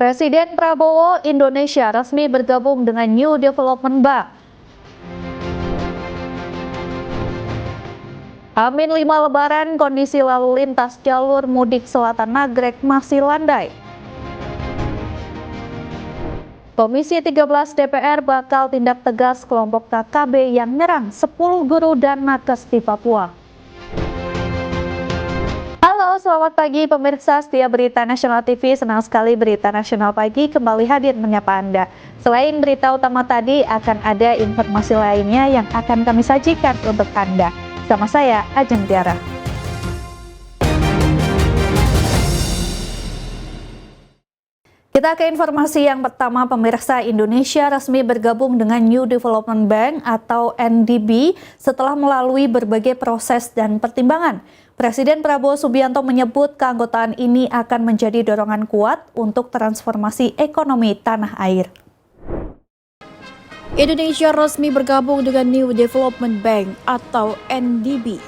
Presiden Prabowo Indonesia resmi bergabung dengan New Development Bank. H-5 Lebaran, kondisi lalu lintas jalur mudik selatan Nagrek masih landai. Komisi 13 DPR bakal tindak tegas kelompok KKB yang nyerang 10 guru dan nakes di Papua. Halo, selamat pagi pemirsa setia Berita Nasional TV. Senang sekali Berita Nasional Pagi kembali hadir menyapa Anda. Selain berita utama tadi, akan ada informasi lainnya yang akan kami sajikan untuk Anda. Sama saya, Ajeng Tiara. Kita ke informasi yang pertama, pemirsa. Indonesia resmi bergabung dengan New Development Bank atau NDB setelah melalui berbagai proses dan pertimbangan. Presiden Prabowo Subianto menyebut keanggotaan ini akan menjadi dorongan kuat untuk transformasi ekonomi tanah air. Indonesia resmi bergabung dengan New Development Bank atau NDB.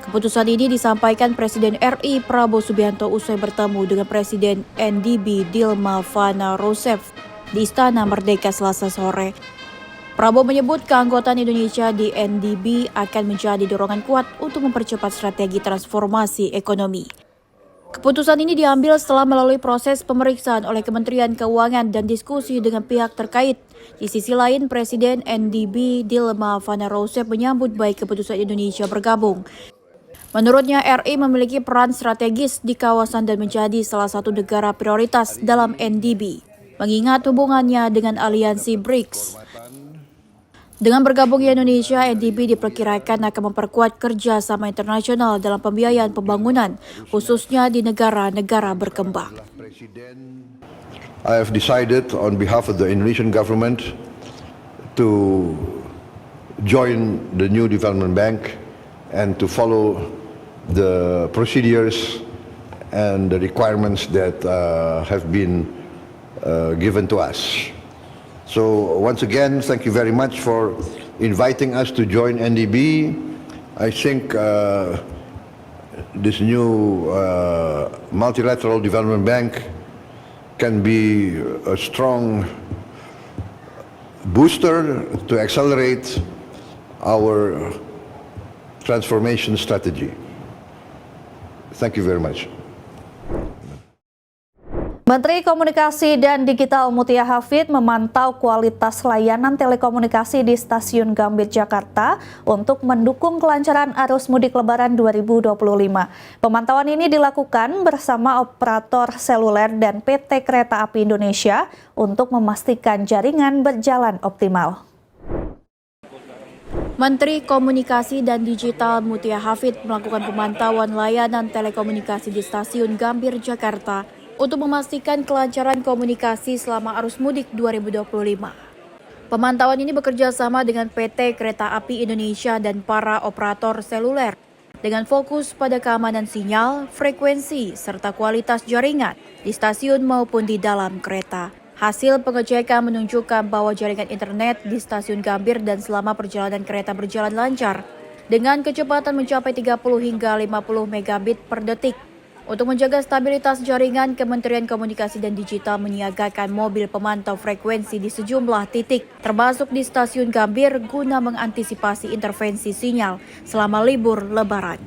Keputusan ini disampaikan Presiden RI Prabowo Subianto usai bertemu dengan Presiden NDB Dilma Vana Rousseff di Istana Merdeka Selasa sore. Prabowo menyebut keanggotaan Indonesia di NDB akan menjadi dorongan kuat untuk mempercepat strategi transformasi ekonomi. Keputusan ini diambil setelah melalui proses pemeriksaan oleh Kementerian Keuangan dan diskusi dengan pihak terkait. Di sisi lain, Presiden NDB Dilma Vana Rousseff menyambut baik keputusan Indonesia bergabung. Menurutnya, RI memiliki peran strategis di kawasan dan menjadi salah satu negara prioritas dalam NDB, mengingat hubungannya dengan aliansi BRICS. Dengan bergabungnya Indonesia, NDB diperkirakan akan memperkuat kerjasama internasional dalam pembiayaan pembangunan, khususnya di negara-negara berkembang. I have decided on behalf of the Indonesian government to join the New Development Bank and to follow the procedures and the requirements that have been given to us. So once again, thank you very much for inviting us to join NDB. I think this new multilateral development bank can be a strong booster to accelerate our transformation strategy. Thank you very much. Menteri Komunikasi dan Digital Mutia Hafid memantau kualitas layanan telekomunikasi di Stasiun Gambir, Jakarta untuk mendukung kelancaran arus mudik Lebaran 2025. Pemantauan ini dilakukan bersama operator seluler dan PT Kereta Api Indonesia untuk memastikan jaringan berjalan optimal. Menteri Komunikasi dan Digital Mutia Hafid melakukan pemantauan layanan telekomunikasi di Stasiun Gambir, Jakarta untuk memastikan kelancaran komunikasi selama arus mudik 2025. Pemantauan ini bekerja sama dengan PT Kereta Api Indonesia dan para operator seluler dengan fokus pada keamanan sinyal, frekuensi, serta kualitas jaringan di stasiun maupun di dalam kereta. Hasil pengecekan menunjukkan bahwa jaringan internet di Stasiun Gambir dan selama perjalanan kereta berjalan lancar dengan kecepatan mencapai 30 hingga 50 megabit per detik. Untuk menjaga stabilitas jaringan, Kementerian Komunikasi dan Digital menyiagakan mobil pemantau frekuensi di sejumlah titik, termasuk di Stasiun Gambir guna mengantisipasi intervensi sinyal selama libur Lebaran.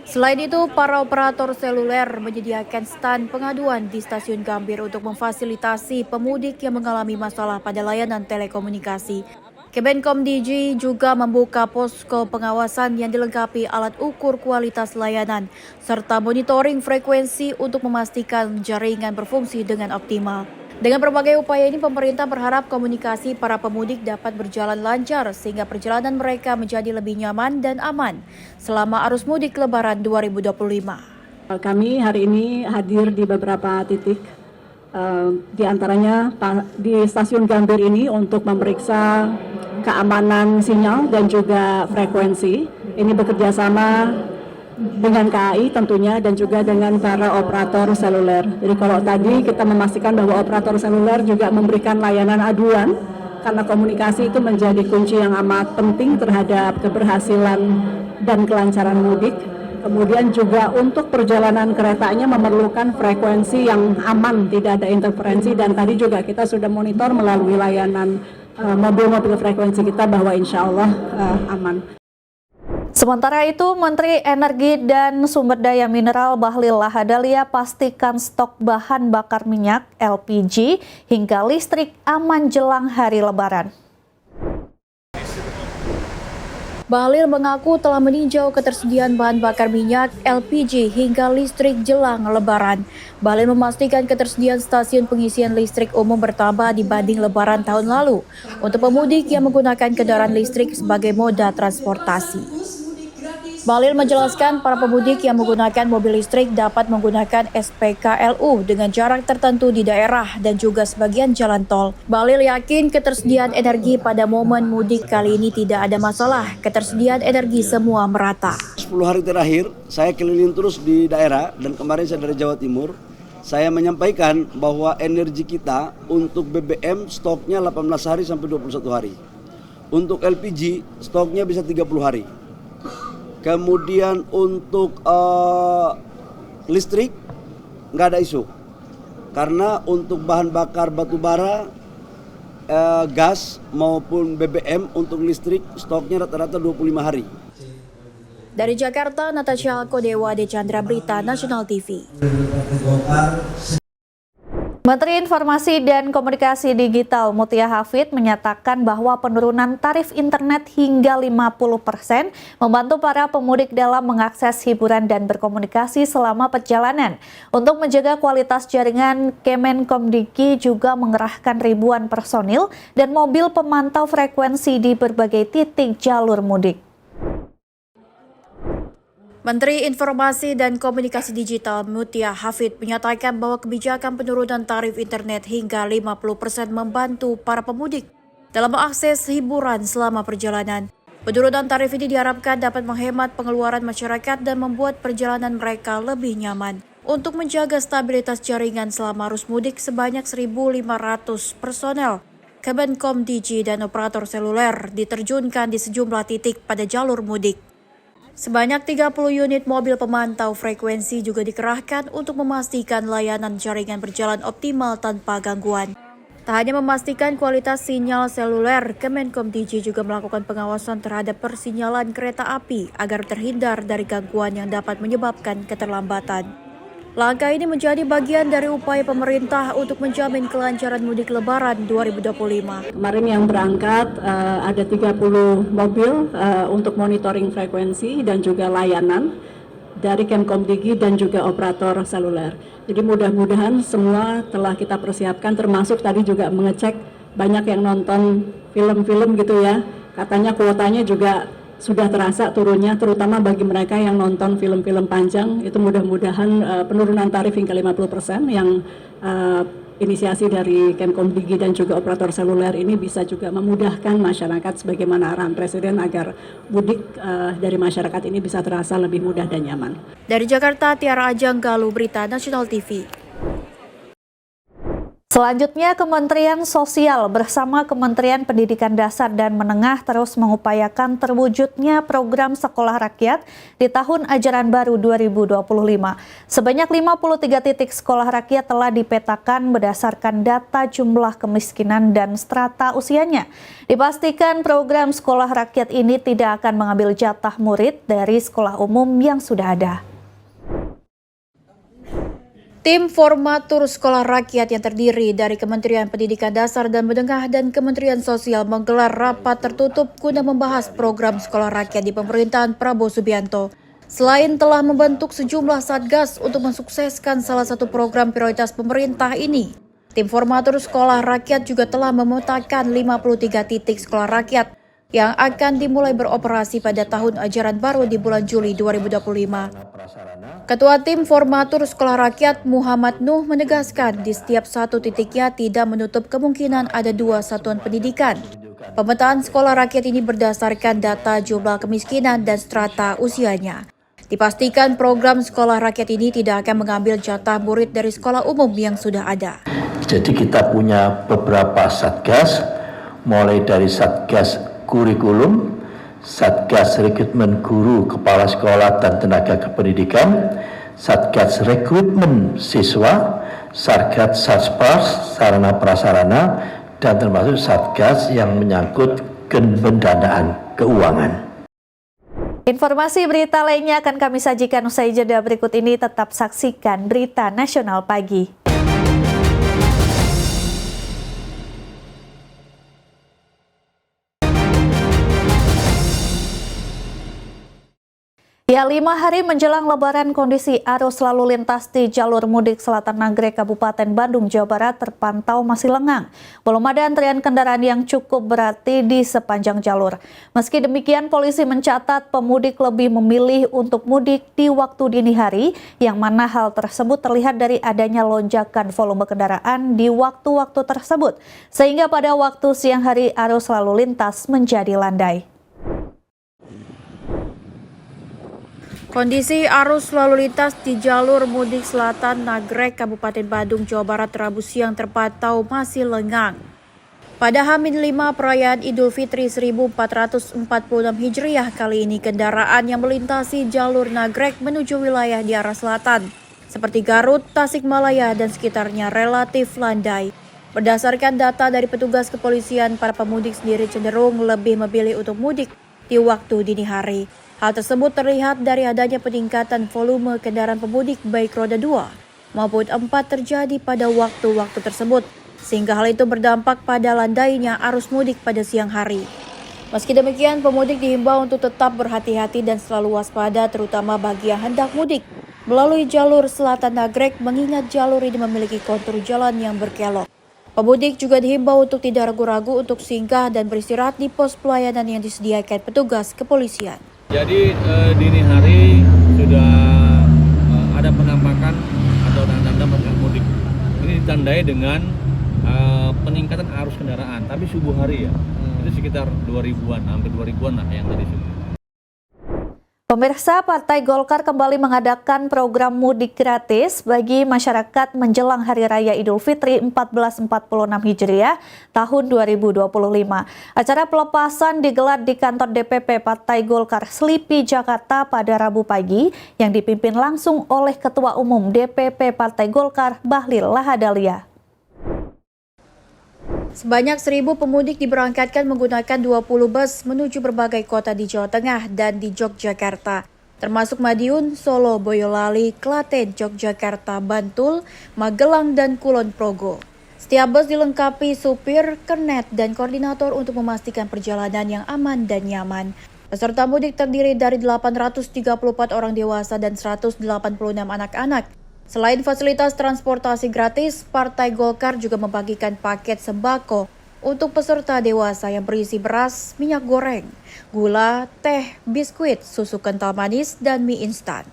Selain itu, para operator seluler menyediakan stand pengaduan di Stasiun Gambir untuk memfasilitasi pemudik yang mengalami masalah pada layanan telekomunikasi. Kemenkom DG juga membuka posko pengawasan yang dilengkapi alat ukur kualitas layanan serta monitoring frekuensi untuk memastikan jaringan berfungsi dengan optimal. Dengan berbagai upaya ini, pemerintah berharap komunikasi para pemudik dapat berjalan lancar sehingga perjalanan mereka menjadi lebih nyaman dan aman selama arus mudik Lebaran 2025. Kami hari ini hadir di beberapa titik, di antaranya di Stasiun Gambir ini untuk memeriksa keamanan sinyal dan juga frekuensi. Ini bekerja sama dengan KAI tentunya dan juga dengan para operator seluler. Jadi kalau tadi kita memastikan bahwa operator seluler juga memberikan layanan aduan karena komunikasi itu menjadi kunci yang amat penting terhadap keberhasilan dan kelancaran mudik. Kemudian juga untuk perjalanan keretanya memerlukan frekuensi yang aman, tidak ada interferensi, dan tadi juga kita sudah monitor melalui layanan mobil-mobil frekuensi kita bahwa insya Allah aman. Sementara itu, Menteri Energi dan Sumber Daya Mineral Bahlil Lahadalia pastikan stok bahan bakar minyak LPG hingga listrik aman jelang hari Lebaran. Bahlil mengaku telah meninjau ketersediaan bahan bakar minyak LPG hingga listrik jelang Lebaran. Bahlil memastikan ketersediaan stasiun pengisian listrik umum bertambah dibanding Lebaran tahun lalu untuk pemudik yang menggunakan kendaraan listrik sebagai moda transportasi. Bahlil menjelaskan para pemudik yang menggunakan mobil listrik dapat menggunakan SPKLU dengan jarak tertentu di daerah dan juga sebagian jalan tol. Bahlil yakin ketersediaan energi pada momen mudik kali ini tidak ada masalah. Ketersediaan energi semua merata. 10 hari terakhir saya keliling terus di daerah dan kemarin saya dari Jawa Timur. Saya menyampaikan bahwa energi kita untuk BBM stoknya 18 hari sampai 21 hari. Untuk LPG stoknya bisa 30 hari. Kemudian untuk listrik nggak ada isu, karena untuk bahan bakar batu bara, gas maupun BBM untuk listrik stoknya rata-rata 25 hari. Dari Jakarta, Natasha Kodewa, Chandra Berita Nasional TV. Menteri Informasi dan Komunikasi Digital Mutia Hafid menyatakan bahwa penurunan tarif internet hingga 50% membantu para pemudik dalam mengakses hiburan dan berkomunikasi selama perjalanan. Untuk menjaga kualitas jaringan, Kemenkomdiki juga mengerahkan ribuan personil dan mobil pemantau frekuensi di berbagai titik jalur mudik. Menteri Informasi dan Komunikasi Digital Mutia Hafid menyatakan bahwa kebijakan penurunan tarif internet hingga 50% membantu para pemudik dalam mengakses hiburan selama perjalanan. Penurunan tarif ini diharapkan dapat menghemat pengeluaran masyarakat dan membuat perjalanan mereka lebih nyaman. Untuk menjaga stabilitas jaringan selama arus mudik, sebanyak 1.500 personel Kemenkomdigi dan operator seluler diterjunkan di sejumlah titik pada jalur mudik. Sebanyak 30 unit mobil pemantau frekuensi juga dikerahkan untuk memastikan layanan jaringan berjalan optimal tanpa gangguan. Tak hanya memastikan kualitas sinyal seluler, Kemenkomdigi juga melakukan pengawasan terhadap persinyalan kereta api agar terhindar dari gangguan yang dapat menyebabkan keterlambatan. Langkah ini menjadi bagian dari upaya pemerintah untuk menjamin kelancaran mudik Lebaran 2025. Kemarin yang berangkat ada 30 mobil untuk monitoring frekuensi dan juga layanan dari Kemenkomdigi dan juga operator seluler. Jadi mudah-mudahan semua telah kita persiapkan, termasuk tadi juga mengecek banyak yang nonton film-film gitu ya. Katanya kuotanya juga sudah terasa turunnya, terutama bagi mereka yang nonton film-film panjang. Itu mudah-mudahan penurunan tarif hingga 50% yang inisiasi dari Kemenkomdigi dan juga operator seluler ini bisa juga memudahkan masyarakat sebagaimana arahan Presiden agar mudik dari masyarakat ini bisa terasa lebih mudah dan nyaman. Dari Jakarta, Tiara Ajang, Galuh, Berita Nasional TV. Selanjutnya, Kementerian Sosial bersama Kementerian Pendidikan Dasar dan Menengah terus mengupayakan terwujudnya program Sekolah Rakyat di tahun ajaran baru 2025. Sebanyak 53 titik sekolah rakyat telah dipetakan berdasarkan data jumlah kemiskinan dan strata usianya. Dipastikan program Sekolah Rakyat ini tidak akan mengambil jatah murid dari sekolah umum yang sudah ada. Tim Formatur Sekolah Rakyat yang terdiri dari Kementerian Pendidikan Dasar dan Menengah dan Kementerian Sosial menggelar rapat tertutup guna membahas program Sekolah Rakyat di pemerintahan Prabowo Subianto. Selain telah membentuk sejumlah satgas untuk mensukseskan salah satu program prioritas pemerintah ini, Tim Formatur Sekolah Rakyat juga telah memetakan 53 titik sekolah rakyat yang akan dimulai beroperasi pada tahun ajaran baru di bulan Juli 2025. Ketua Tim Formatur Sekolah Rakyat Muhammad Nuh menegaskan di setiap satu titiknya tidak menutup kemungkinan ada 2 satuan pendidikan. Pemetaan sekolah rakyat ini berdasarkan data jumlah kemiskinan dan strata usianya. Dipastikan program sekolah rakyat ini tidak akan mengambil jatah murid dari sekolah umum yang sudah ada. Jadi kita punya beberapa satgas, mulai dari satgas kurikulum, Satgas Rekrutmen Guru, Kepala Sekolah dan Tenaga Kependidikan, Satgas Rekrutmen Siswa, Satgas Satpers, Sarana Prasarana, dan termasuk Satgas yang menyangkut pendanaan keuangan. Informasi berita lainnya akan kami sajikan usai jeda berikut ini. Tetap saksikan Berita Nasional Pagi. Ya, 5 hari menjelang Lebaran, kondisi arus lalu lintas di jalur mudik Selatan Nagrek, Kabupaten Bandung, Jawa Barat terpantau masih lengang. Belum ada antrian kendaraan yang cukup berarti di sepanjang jalur. Meski demikian, polisi mencatat pemudik lebih memilih untuk mudik di waktu dini hari, yang mana hal tersebut terlihat dari adanya lonjakan volume kendaraan di waktu-waktu tersebut, sehingga pada waktu siang hari arus lalu lintas menjadi landai. Kondisi arus lalu lintas di jalur mudik Selatan Nagrek, Kabupaten Bandung, Jawa Barat Rabu siang terpantau masih lengang. Pada H-5 perayaan Idul Fitri 1446 Hijriah kali ini, kendaraan yang melintasi jalur Nagrek menuju wilayah di arah selatan, seperti Garut, Tasikmalaya, dan sekitarnya relatif landai. Berdasarkan data dari petugas kepolisian, para pemudik sendiri cenderung lebih memilih untuk mudik di waktu dini hari. Hal tersebut terlihat dari adanya peningkatan volume kendaraan pemudik baik roda 2 maupun 4 terjadi pada waktu-waktu tersebut, sehingga hal itu berdampak pada landainya arus mudik pada siang hari. Meski demikian, pemudik dihimbau untuk tetap berhati-hati dan selalu waspada, terutama bagi yang hendak mudik melalui jalur Selatan Nagrek, mengingat jalur ini memiliki kontur jalan yang berkelok. Pemudik juga dihimbau untuk tidak ragu-ragu untuk singgah dan beristirahat di pos pelayanan yang disediakan petugas kepolisian. Jadi dini hari sudah ada penampakan atau tanda-tanda masyarakat mudik. Ini ditandai dengan peningkatan arus kendaraan, tapi subuh hari ya, itu sekitar 2000-an, hampir 2000-an lah yang tadi subuh. Pemirsa, Partai Golkar kembali mengadakan program mudik gratis bagi masyarakat menjelang Hari Raya Idul Fitri 1446 Hijriah tahun 2025. Acara pelepasan digelar di kantor DPP Partai Golkar Selipi, Jakarta pada Rabu pagi, yang dipimpin langsung oleh Ketua Umum DPP Partai Golkar Bahlil Lahadalia. Sebanyak 1.000 pemudik diberangkatkan menggunakan 20 bus menuju berbagai kota di Jawa Tengah dan di Yogyakarta, termasuk Madiun, Solo, Boyolali, Klaten, Yogyakarta, Bantul, Magelang, dan Kulon Progo. Setiap bus dilengkapi supir, kernet, dan koordinator untuk memastikan perjalanan yang aman dan nyaman. Peserta mudik terdiri dari 834 orang dewasa dan 186 anak-anak. Selain fasilitas transportasi gratis, Partai Golkar juga membagikan paket sembako untuk peserta dewasa yang berisi beras, minyak goreng, gula, teh, biskuit, susu kental manis, dan mie instan.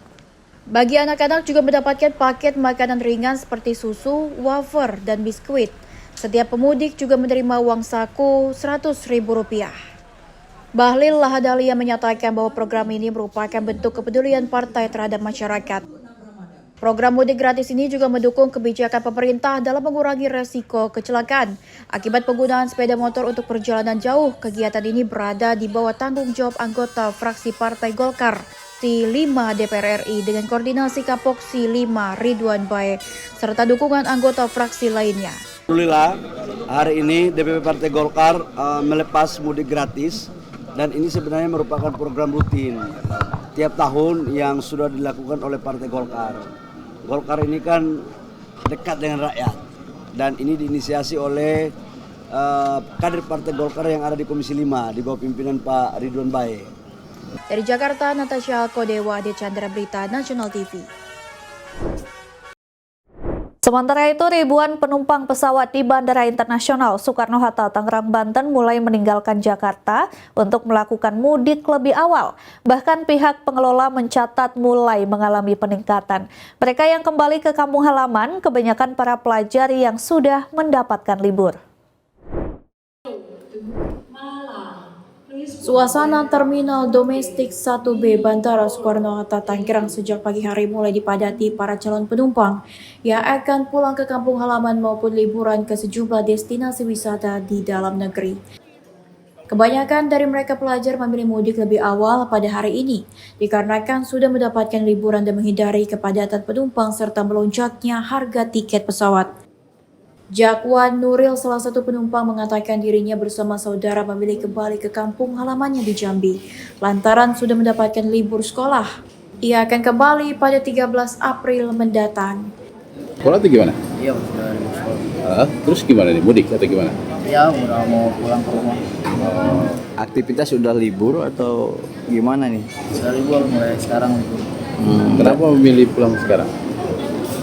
Bagi anak-anak juga mendapatkan paket makanan ringan seperti susu, wafer, dan biskuit. Setiap pemudik juga menerima uang saku Rp100.000. Bahlil Lahadalia menyatakan bahwa program ini merupakan bentuk kepedulian partai terhadap masyarakat. Program mudik gratis ini juga mendukung kebijakan pemerintah dalam mengurangi resiko kecelakaan akibat penggunaan sepeda motor untuk perjalanan jauh. Kegiatan ini berada di bawah tanggung jawab anggota fraksi Partai Golkar Komisi 5 DPR RI dengan koordinasi Kapoksi 5 Ridwan Bae serta dukungan anggota fraksi lainnya. Alhamdulillah, hari ini DPP Partai Golkar melepas mudik gratis, dan ini sebenarnya merupakan program rutin tiap tahun yang sudah dilakukan oleh Partai Golkar. Golkar ini kan dekat dengan rakyat, dan ini diinisiasi oleh kader Partai Golkar yang ada di Komisi 5 di bawah pimpinan Pak Ridwan Bae. Dari Jakarta, Natasha Kodewa, di Chandra Berita Nasional TV. Sementara itu, ribuan penumpang pesawat di Bandara Internasional Soekarno-Hatta, Tangerang, Banten mulai meninggalkan Jakarta untuk melakukan mudik lebih awal. Bahkan pihak pengelola mencatat mulai mengalami peningkatan. Mereka yang kembali ke kampung halaman, kebanyakan para pelajar yang sudah mendapatkan libur. Suasana Terminal Domestik 1B Bandara Soekarno-Hatta, Tangerang sejak pagi hari mulai dipadati para calon penumpang yang akan pulang ke kampung halaman maupun liburan ke sejumlah destinasi wisata di dalam negeri. Kebanyakan dari mereka pelajar memilih mudik lebih awal pada hari ini, dikarenakan sudah mendapatkan liburan dan menghindari kepadatan penumpang serta melonjaknya harga tiket pesawat. Jakwan Nuril, salah satu penumpang, mengatakan dirinya bersama saudara memilih kembali ke kampung halamannya di Jambi, lantaran sudah mendapatkan libur sekolah. Ia akan kembali pada 13 April mendatang. Sekolah itu gimana? Iya, udah libur sekolah. Terus gimana nih, mudik atau gimana? Ya, udah mau pulang ke rumah. Aktivitas sudah libur atau gimana nih? Sudah libur, mulai sekarang libur. Kenapa memilih pulang sekarang?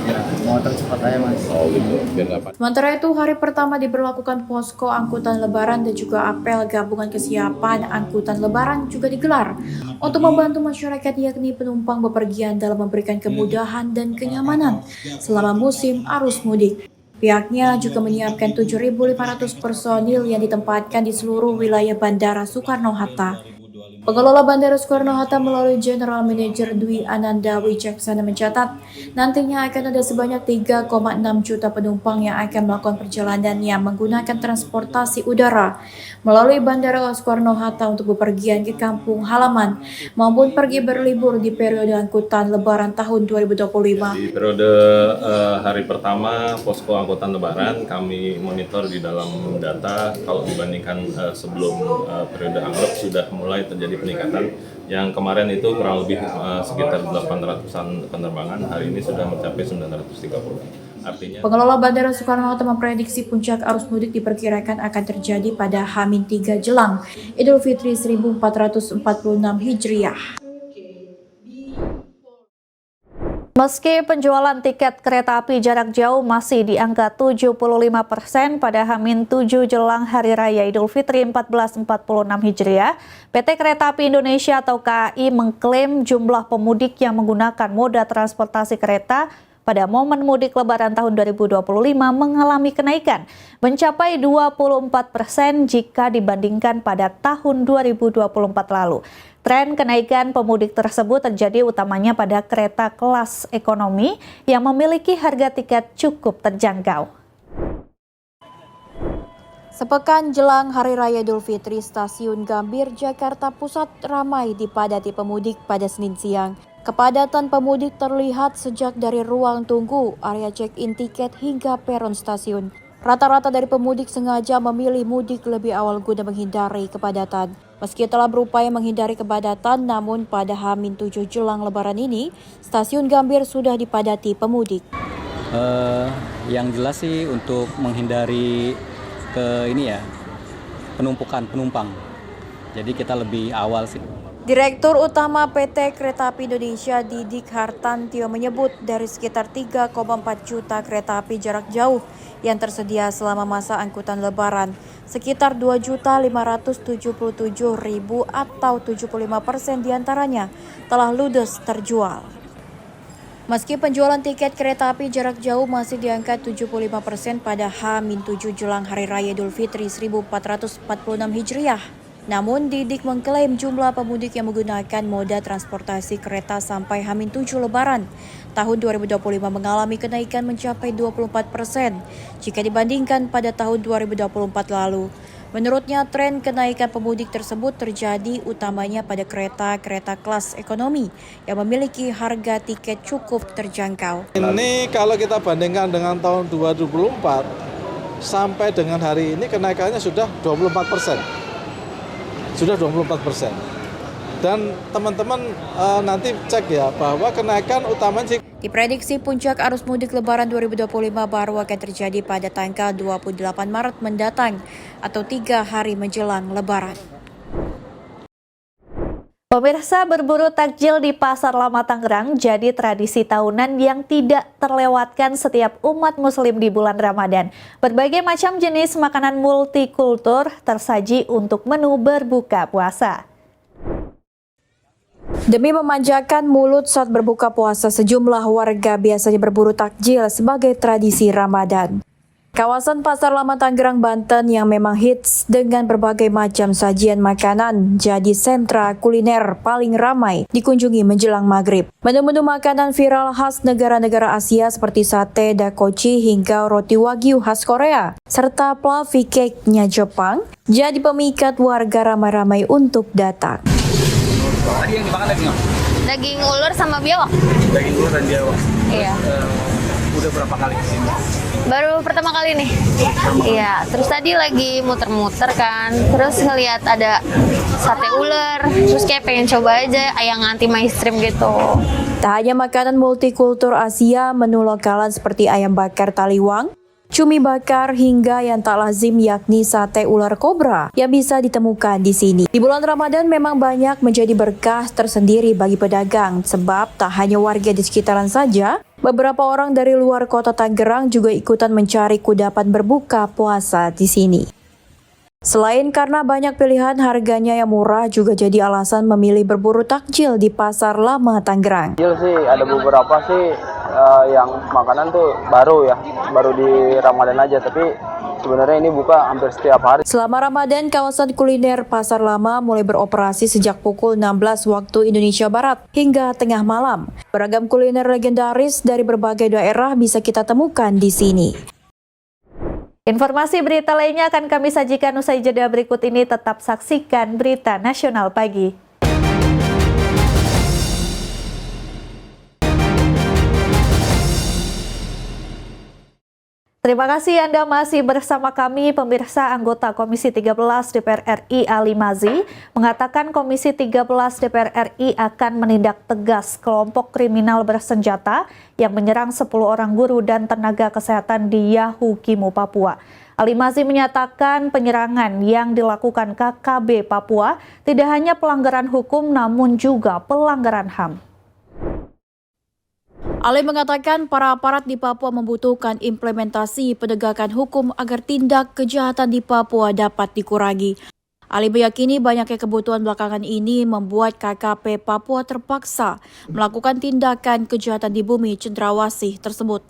Ya, mau tercepat aja mas. Oh gitu, biar nggak panik. Sementara itu, hari pertama diberlakukan posko angkutan lebaran dan juga apel gabungan kesiapan angkutan lebaran juga digelar untuk membantu masyarakat yakni penumpang bepergian dalam memberikan kemudahan dan kenyamanan selama musim arus mudik. Pihaknya juga menyiapkan 7.500 personil yang ditempatkan di seluruh wilayah Bandara Soekarno-Hatta. Pengelola Bandara Soekarno-Hatta melalui General Manager Dwi Ananda Wijaksana mencatat nantinya akan ada sebanyak 3,6 juta penumpang yang akan melakukan perjalanan yang menggunakan transportasi udara melalui Bandara Soekarno-Hatta untuk bepergian ke kampung halaman maupun pergi berlibur di periode angkutan lebaran tahun 2025. Di periode hari pertama posko angkutan lebaran kami monitor di dalam data kalau dibandingkan sebelum periode anggap sudah mulai terjadi peningkatan. Yang kemarin itu kurang lebih sekitar 800-an penerbangan, hari ini sudah mencapai 930. Artinya pengelola Bandara Soekarno-Hatta memprediksi puncak arus mudik diperkirakan akan terjadi pada H-3 jelang Idul Fitri 1446 Hijriah. Meski penjualan tiket kereta api jarak jauh masih di angka 75% pada H-7 jelang Hari Raya Idul Fitri 1446 Hijriah, PT Kereta Api Indonesia atau KAI mengklaim jumlah pemudik yang menggunakan moda transportasi kereta pada momen mudik Lebaran tahun 2025 mengalami kenaikan mencapai 24% jika dibandingkan pada tahun 2024 lalu. Tren kenaikan pemudik tersebut terjadi utamanya pada kereta kelas ekonomi yang memiliki harga tiket cukup terjangkau. Sepekan jelang Hari Raya Idul Fitri, Stasiun Gambir, Jakarta Pusat ramai dipadati pemudik pada Senin siang. Kepadatan pemudik terlihat sejak dari ruang tunggu, area check-in tiket hingga peron stasiun. Rata-rata dari pemudik sengaja memilih mudik lebih awal guna menghindari kepadatan. Meski telah berupaya menghindari kepadatan, namun pada H-7 jelang Lebaran ini, Stasiun Gambir sudah dipadati pemudik. Yang jelas sih untuk menghindari penumpukan penumpang. Jadi kita lebih awal sih. Direktur Utama PT Kereta Api Indonesia Didik Hartantio menyebut dari sekitar 3,4 juta kereta api jarak jauh yang tersedia selama masa angkutan Lebaran, sekitar 2.577.000 atau 75% diantaranya telah ludes terjual. Meski penjualan tiket kereta api jarak jauh masih di angka 75% pada H-7 jelang Hari Raya Idul Fitri 1446 Hijriah, namun Didik mengklaim jumlah pemudik yang menggunakan moda transportasi kereta sampai H-7 Lebaran tahun 2025 mengalami kenaikan mencapai 24% jika dibandingkan pada tahun 2024 lalu. Menurutnya, tren kenaikan pemudik tersebut terjadi utamanya pada kereta-kereta kelas ekonomi yang memiliki harga tiket cukup terjangkau. Ini kalau kita bandingkan dengan tahun 2024 sampai dengan hari ini kenaikannya sudah 24%. Sudah 24%. Dan teman-teman nanti cek ya bahwa kenaikan utamanya diprediksi puncak arus mudik Lebaran 2025 baru akan terjadi pada tanggal 28 Maret mendatang atau 3 hari menjelang Lebaran. Pemirsa, berburu takjil di Pasar Lama Tangerang jadi tradisi tahunan yang tidak terlewatkan setiap umat muslim di bulan Ramadan. Berbagai macam jenis makanan multikultur tersaji untuk menu berbuka puasa. Demi memanjakan mulut saat berbuka puasa, sejumlah warga biasanya berburu takjil sebagai tradisi Ramadan. Kawasan Pasar Lama Tangerang, Banten yang memang hits dengan berbagai macam sajian makanan jadi sentra kuliner paling ramai dikunjungi menjelang maghrib. Menu-menu makanan viral khas negara-negara Asia seperti sate, dakochi hingga roti wagyu khas Korea, serta fluffy cake-nya Jepang jadi pemikat warga ramai-ramai untuk datang. Tadi yang dimakan daging ulur sama biawak. daging ulur dan biawak. Iya. Udah berapa kali kesini? Baru pertama kali nih. Iya, terus tadi lagi muter-muter kan, terus ngelihat ada sate ular, terus kayak pengen coba aja yang anti mainstream gitu. Tak hanya makanan multikultur Asia, menu lokalan seperti ayam bakar taliwang, cumi bakar hingga yang tak lazim yakni sate ular kobra yang bisa ditemukan di sini. Di bulan Ramadan memang banyak menjadi berkah tersendiri bagi pedagang sebab tak hanya warga di sekitaran saja, beberapa orang dari luar kota Tangerang juga ikutan mencari kudapan berbuka puasa di sini. Selain karena banyak pilihan harganya yang murah juga jadi alasan memilih berburu takjil di Pasar Lama Tangerang. Takjil sih ada beberapa sih yang makanan tuh baru di Ramadan aja, tapi sebenarnya ini buka hampir setiap hari. Selama Ramadan, kawasan kuliner Pasar Lama mulai beroperasi sejak pukul 16 waktu Indonesia Barat hingga tengah malam. Beragam kuliner legendaris dari berbagai daerah bisa kita temukan di sini. Informasi berita lainnya akan kami sajikan usai jeda berikut ini. Tetap saksikan Berita Nasional Pagi. Terima kasih Anda masih bersama kami. Pemirsa, anggota Komisi 13 DPR RI Ali Mazi mengatakan Komisi 13 DPR RI akan menindak tegas kelompok kriminal bersenjata yang menyerang 10 orang guru dan tenaga kesehatan di Yahukimo, Papua. Ali Mazi menyatakan penyerangan yang dilakukan KKB Papua tidak hanya pelanggaran hukum namun juga pelanggaran HAM. Ali mengatakan para aparat di Papua membutuhkan implementasi penegakan hukum agar tindak kejahatan di Papua dapat dikurangi. Ali meyakini banyaknya kebutuhan belakangan ini membuat KKP Papua terpaksa melakukan tindakan kejahatan di bumi cendrawasih tersebut.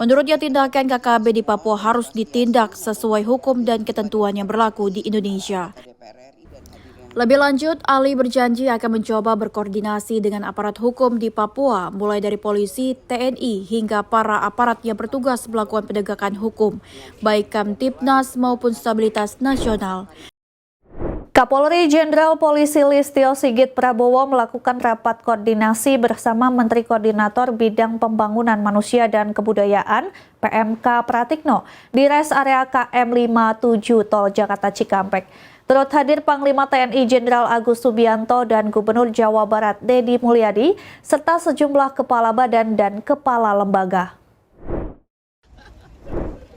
Menurutnya tindakan KKB di Papua harus ditindak sesuai hukum dan ketentuan yang berlaku di Indonesia. Lebih lanjut, Ali berjanji akan mencoba berkoordinasi dengan aparat hukum di Papua, mulai dari polisi, TNI, hingga para aparat yang bertugas melakukan penegakan hukum, baik Kamtibnas maupun Stabilitas Nasional. Kapolri Jenderal Polisi Listio Sigit Prabowo melakukan rapat koordinasi bersama Menteri Koordinator Bidang Pembangunan Manusia dan Kebudayaan PMK Pratikno di res area KM 57 Tol Jakarta Cikampek. Turut hadir Panglima TNI Jenderal Agus Subianto dan Gubernur Jawa Barat Deddy Mulyadi, serta sejumlah kepala badan dan kepala lembaga.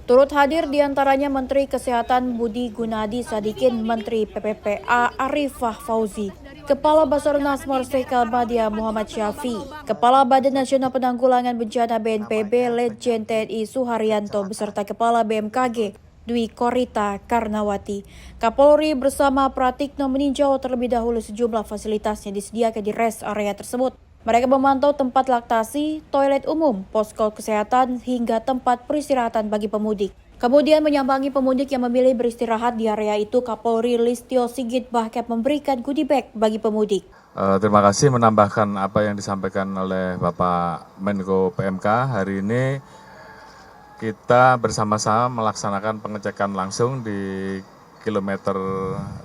Turut hadir diantaranya Menteri Kesehatan Budi Gunadi Sadikin, Menteri PPPA Arifah Fauzi, Kepala Basarnas Marsikal Madia Muhammad Syafi, Kepala Badan Nasional Penanggulangan Bencana BNPB Letjen TNI Suharyanto, beserta Kepala BMKG Dwi Korita Karnawati. Kapolri bersama Pratikno meninjau terlebih dahulu sejumlah fasilitas yang disediakan di res area tersebut. Mereka memantau tempat laktasi, toilet umum, posko kesehatan, hingga tempat peristirahatan bagi pemudik. Kemudian menyambangi pemudik yang memilih beristirahat di area itu, Kapolri Listio Sigit bahkan memberikan goodie bag bagi pemudik. Terima kasih menambahkan apa yang disampaikan oleh Bapak Menko PMK. Hari ini kita bersama-sama melaksanakan pengecekan langsung di kilometer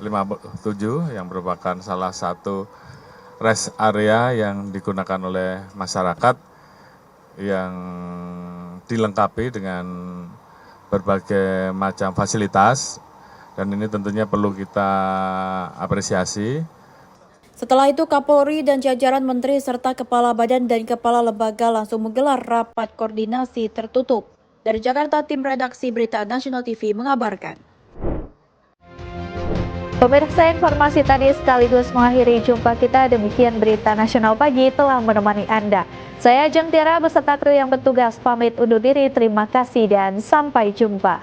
57 yang merupakan salah satu rest area yang digunakan oleh masyarakat yang dilengkapi dengan berbagai macam fasilitas, dan ini tentunya perlu kita apresiasi. Setelah itu Kapolri dan jajaran menteri serta kepala badan dan kepala lembaga langsung menggelar rapat koordinasi tertutup. Dari Jakarta, tim redaksi Berita Nasional TV mengabarkan. Pemirsa, informasi tadi sekaligus mengakhiri jumpa kita. Demikian Berita Nasional Pagi telah menemani Anda. Saya Ajeng Tiara beserta kru yang bertugas pamit undur diri. Terima kasih dan sampai jumpa.